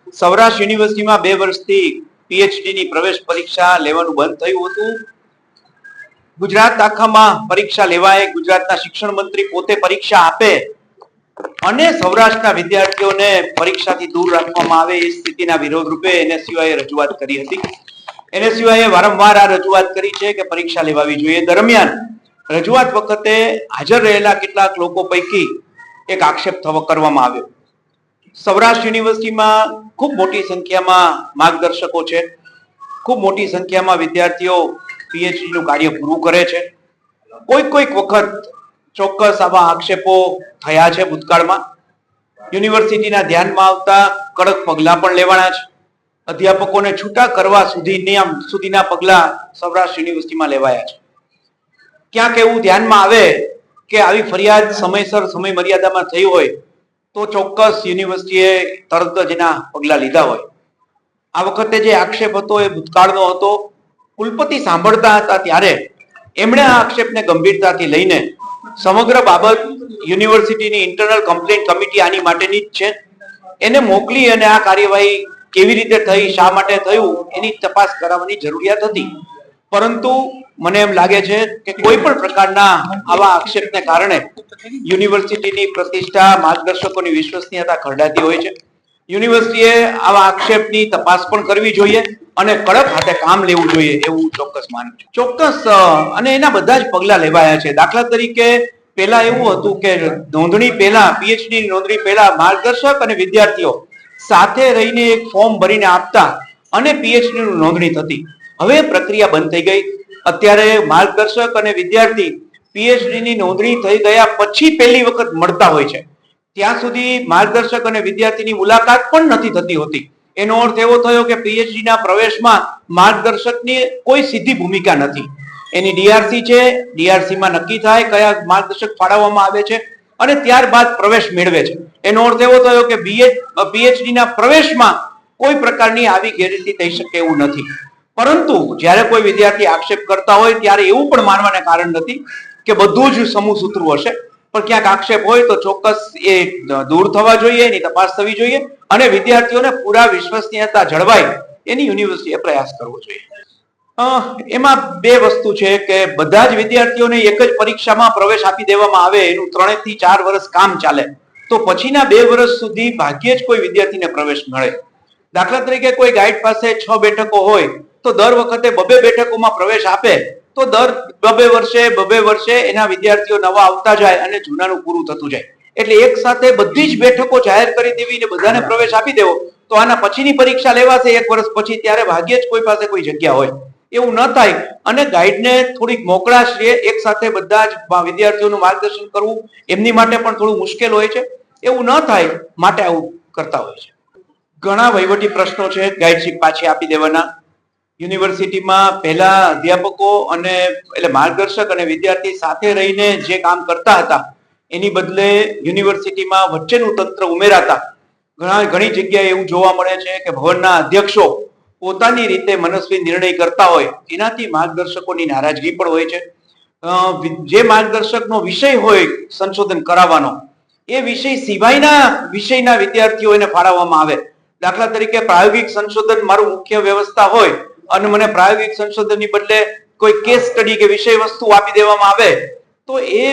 સૌરાષ્ટ્ર યુનિવર્સિટીમાં 2 વર્ષથી પીએચડી ની પ્રવેશ પરીક્ષા લેવાનું બંધ થયું હતું। ગુજરાત આખામાં પરીક્ષા લેવાય, ગુજરાતના શિક્ષણ મંત્રી પોતે પરીક્ષા આપે અને સૌરાષ્ટ્રના વિદ્યાર્થીઓને પરીક્ષાથી દૂર રાખવામાં આવે એ સ્થિતિના વિરોધ રૂપે એનએસયુઆઈએ રજૂઆત કરી હતી। એનએસયુઆઈએ વારંવાર આ રજૂઆત કરી છે કે પરીક્ષા લેવાવી જોઈએ। દરમિયાન રજૂઆત વખતે હાજર રહેલા કેટલાક લોકો પૈકી એક આક્ષેપ કરવામાં આવ્યો। સૌરાષ્ટ્ર યુનિવર્સિટીમાં ખૂબ મોટી સંખ્યામાં માર્ગદર્શકો છે, ખૂબ મોટી સંખ્યામાં વિદ્યાર્થીઓ પીએચડી નું કાર્ય પૂરું કરે છે। કોઈક વખત ચોક્કસ આવા આક્ષેપો થયા છે ભૂતકાળમાં। યુનિવર્સિટીના ધ્યાનમાં આવતા કડક પગલાં પણ લેવાના છે। અધ્યાપકોને છૂટા કરવા સુધીના પગલાં સૌરાષ્ટ્ર યુનિવર્સિટીમાં લેવાયા છે। ક્યાંક એવું ધ્યાનમાં આવે કે આવી ફરિયાદ સમયસર સમય મર્યાદામાં થઈ હોય તો ચોક્કસ યુનિવર્સિટીએ તરત જ એના પગલાં લીધા હોય। આ વખતે જે આક્ષેપ હતો એ ભૂતકાળનો હતો। કુલપતિ સાંભળતા હતા ત્યારે એમણે આ આક્ષેપને ગંભીરતાથી લઈને સમગ્ર બાબત યુનિવર્સિટીની ઇન્ટરનલ કમ્પ્લેન્ટ કમિટી આની માટેની જ છે, એને મોકલી અને આ કાર્યવાહી કેવી રીતે થઈ, શા માટે થયું એની તપાસ કરાવવાની જરૂરિયાત હતી। પરંતુ મને એમ લાગે છે કે કોઈ પણ પ્રકારના આવા આક્ષેપને કારણે યુનિવર્સિટીની પ્રતિષ્ઠા, માર્ગદર્શકોની વિશ્વસનીયતા ખરડાતી હોય છે। યુનિવર્સિટીએ આવા આક્ષેપની તપાસ પણ કરવી જોઈએ અને કડક હાથે કામ લેવું જોઈએ એવું ચોક્કસ માનું છું। ચોક્કસ અને એના બધા જ પગલા લેવાયા છે। દાખલા તરીકે પહેલા એવું હતું કે નોંધણી પહેલા, પીએચડી ની નોંધણી પહેલા માર્ગદર્શક અને વિદ્યાર્થીઓ સાથે રહીને એક ફોર્મ ભરીને આપતા અને પીએચડી ની નોંધણી થતી। હવે પ્રક્રિયા બંધ થઈ ગઈ। અત્યારે માર્ગદર્શક અને વિદ્યાર્થી પીએચડી ની નોંધણી થઈ ગયા પછી પહેલી વખત મળતા હોય છે। ત્યાં સુધી માર્ગદર્શક અને વિદ્યાર્થીની મુલાકાત પણ નથી થતી હોતી। એનો અર્થ એવો થયો કે પીએચડી ના પ્રવેશમાં માર્ગદર્શકની કોઈ સીધી ભૂમિકા નથી। એની ડીઆરસી છે, ડીઆરસી માં નક્કી થાય કયા માર્ગદર્શક ફાળવવામાં આવે છે અને ત્યારબાદ પ્રવેશ મેળવે છે। એનો અર્થ એવો થયો કે પીએચડી ના પ્રવેશમાં કોઈ પ્રકારની આવી ગેરરીતિ થઈ શકે એવું નથી। પરંતુ જ્યારે કોઈ વિદ્યાર્થી આક્ષેપ કરતા હોય ત્યારે એવું પણ માનવાને કારણ નથી કે બધું જ સમૂહ સૂત્રું હશે, પણ ક્યાંક આક્ષેપ હોય તો ચોક્કસ એ દૂર થવા જોઈએ, એની તપાસ થવી જોઈએ અને વિદ્યાર્થીઓને પૂરા વિશ્વસનીયતા જળવાય એની યુનિવર્સિટીએ પ્રયાસ કરવો જોઈએ। એમાં 2 વસ્તુ છે કે બધા જ વિદ્યાર્થીઓને એક જ પરીક્ષામાં પ્રવેશ આપી દેવામાં આવે, એનું 3 થી 4 વર્ષ કામ ચાલે તો પછીના 2 વર્ષ સુધી ભાગ્યે જ કોઈ વિદ્યાર્થીને પ્રવેશ મળે। દાખલા તરીકે કોઈ ગાઈડ પાસે 6 બેઠકો હોય તો દર વખતે 2 બેઠકોમાં પ્રવેશ આપે તો દર 2 વર્ષે એના વિદ્યાર્થીઓ નવા આવતા જાય અને જૂનાનું પૂરું થતું જાય। એટલે એક સાથે બધી જ બેઠકો જાહેર કરી દેવી ને બધાને પ્રવેશ આપી દેવો તો આના પછીની પરીક્ષા લેવાશે 1 વર્ષ પછી, ત્યારે ભાગ્યે જ કોઈ પાસે કોઈ જગ્યા હોય। એવું ન થાય અને ગાઈડને થોડીક મોકળાશ રહે, એક સાથે બધા જ વિદ્યાર્થીઓનું માર્ગદર્શન કરવું એમની માટે પણ થોડું મુશ્કેલ હોય છે। એવું ન થાય માટે આવું કરતા હોય છે। ઘણા વહીવટી પ્રશ્નો છે ગાઈડશીટ પાછી આપી દેવાના। યુનિવર્સિટીમાં પહેલા અધ્યાપકો અને એટલે માર્ગદર્શક અને વિદ્યાર્થી સાથે રહીને જે કામ કરતા હતા એની બદલે યુનિવર્સિટીમાં વચ્ચેનું તંત્ર ઉમેરાતા ઘણી જગ્યાએ એવું જોવા મળે છે કે ભવનના અધ્યક્ષો પોતાની રીતે મનસ્વી નિર્ણય કરતા હોય, એનાથી માર્ગદર્શકોની નારાજગી પણ હોય છે। જે માર્ગદર્શકનો વિષય હોય સંશોધન કરાવવાનો એ વિષય સિવાયના વિષયના વિદ્યાર્થીઓને ફાળવવામાં આવે। દાખલા તરીકે પ્રાયોગિક સંશોધન મારું મુખ્ય વ્યવસ્થા હોય અને મને પ્રાયોગિક સંશોધનની બદલે કોઈ કેસ સ્ટડી કે વિષય વસ્તુ આપી દેવામાં આવે તો એ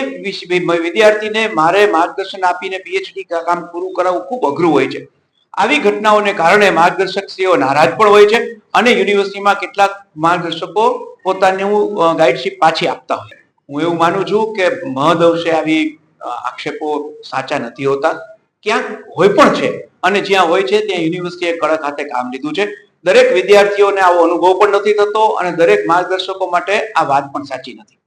વિદ્યાર્થીને મારે માર્ગદર્શન આપીને પીએચડી કામ પૂરું કરાવવું ખૂબ અઘરું હોય છે। આવી ઘટનાઓને કારણે માર્ગદર્શકશ્રીઓ નારાજ પણ હોય છે અને યુનિવર્સિટીમાં કેટલાક માર્ગદર્શકો પોતાનું ગાઈડશીટ પાછી આપતા હોય। હું એવું માનું છું કે મહદઅંશે આવી આક્ષેપો સાચા નથી હોતા, ક્યાંક હોય પણ છે અને જ્યાં હોય છે ત્યાં યુનિવર્સિટીએ કડક હાથે કામ લીધું છે। દરેક વિદ્યાર્થીઓને આવો અનુભવ પણ નથી થતો અને દરેક માર્ગદર્શકો માટે આ વાત પણ સાચી નથી।